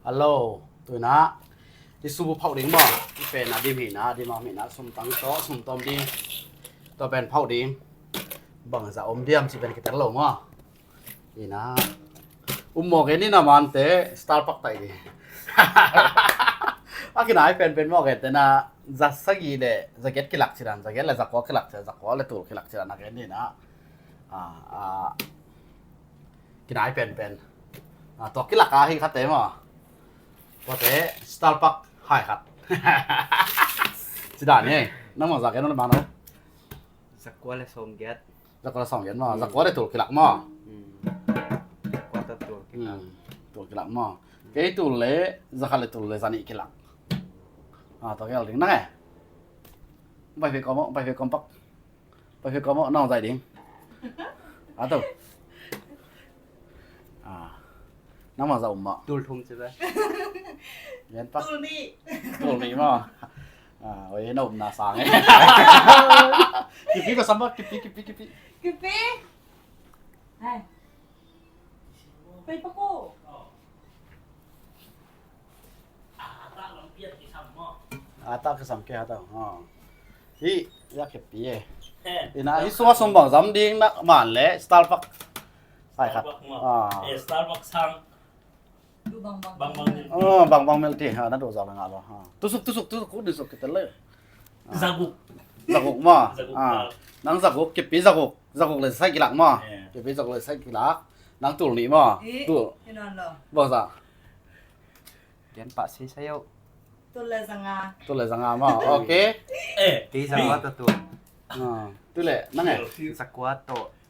Alo, tôi nã đi xu phao đỉnh mà đi về nã đi mà nã xung tăng chó xung tôm đi tôi bên phao đỉnh bằng giá ôm điềm chỉ bên cái tảng lồng mà đi nã một cái này là mà anh té Starbucks tại đi cái này bên mà cái tên là giá sắc gì để giá cái lạc chỉ là giá cái là giá quá là tụi cái lạc chỉ là cái này nã cái này bênตัวกิลักให้ขัดเต็มอ่ะว่าแต่ Starbucks ให้ขัดสิด่านนี่น้ำมันจากแกนั่นมาเนาะ Giặc quá là xôm ghét. จากก็สองยันมาจากก็ได้ตัวกิลักมั่ Quá tập tuổi cái nào. ตัวกิลักมั่แกตัวเล่จากอะไรตัวเล่จานี่กิลักตัวแกเอาดิ้งนั่งไงไปเฟกอมไปเฟกอมปักไปเฟกอมน้องใจดิ้งตัวน้ำมันจะอุ่มอ่ะ Tùl thùng chứ đấy. เย็นปัก ตูนี่ ตัวนี้มั้งไว้หนุ่มนาสางไงกิบปีก็ซ้ำป่ะกิบปี กิปปี้ไอ้ไปปะกู ตาคือซ้ำแก่ตาที่อยากกิบปีที่น่ะที่สัวสมบังซ้ำดิ้งนักมันเละสตาร์บัคใช่ครับStarbucks sang ดูบาง บางเมลตี้นั่นดูจากงานเราตุสุกกูดูสุกกันเลย Zaguk จักรมานังจักรกิบปีจักรเลยใส่กี่หลักมากิบปีจักรเลยใส่กี่หลักนังตัวนี้มาตัว ที่นั่นเหรอ บอกซะ Đến bạ xí xéo. ตัวเลยสังงา ตัวเลยสังหารมาโอเค Tí giặc quá tập tuổi. ตัวเลยนั่นไง Giặc quá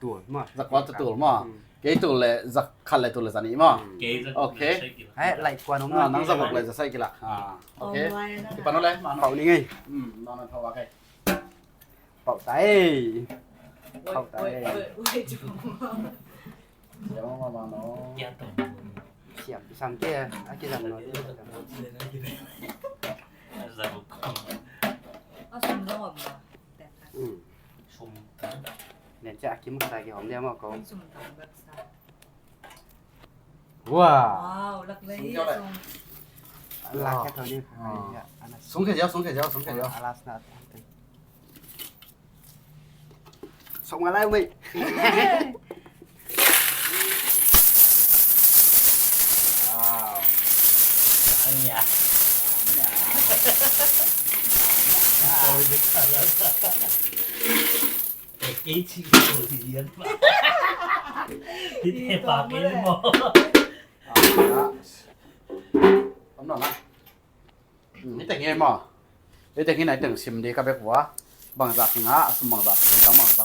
tuổi mà. จักรว่าตัวมาเกยตัวเลยจักขันเลยตัวเลยสันนี้มา Okay. Đấy, lại qua đúng นังจักรเลยจะใส่กี่หลักโอเคที่ปานนั่นเลยมา Phậu đi ngay. นอนพอว่าใคร Phậu tay. เว้ยจุ๊บ เดี๋ยวมาเนาะ Xiểm sang kia. Kia rằng nó đi. Zaguk. เอาสมรอบมาแต่ค่ะ Sum. Nên chắc kiếm một tài cái hòm đeo mà có. สมรอบแบบสาย Wow. ว้าวลักเลยสม Là cái thời đi. สูงแค่เดียวสูงแค่เดียว Alas na. Sống ở đây mày. Anya. Ôi cái thật là cái chị của thì điên mà. Thì thế bà cái mò. ผมนอนละนี่แต่งไงมั้งนี่แต่งที่ไหนแต่งซิมดีกับแบบว่าบางจากงะสมบางจากสมบางจา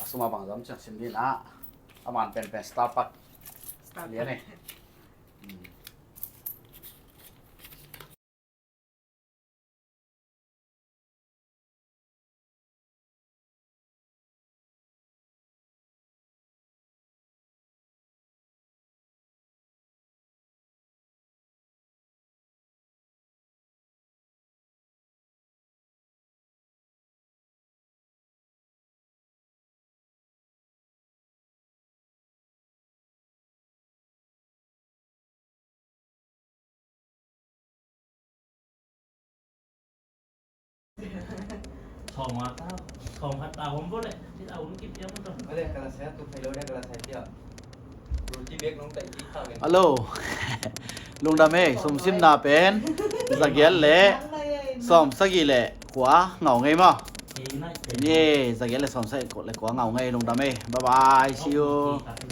กสมบางจากจังซิมดีนะประมาณเป็นสตาร์บัคเลี้ยงไงThong hat tao không boleh. Thì tao cũng kịp nhau thôi. Ở đây là xe tôi thấy lâu đây là xe kia. Rồi chỉ biết nó tại chỉ tao cái. ฮัลโหลลุงดาเมสมซิมนาเป็นสักเย็นเละซ้อมสักกี่เละขวาเหงาไงมั้ง Thì này. นี่สักเย็นเละซ้อมสักกดเลยขวาเหงาไงลุงดาเมบ๊ายบายชิว Tapi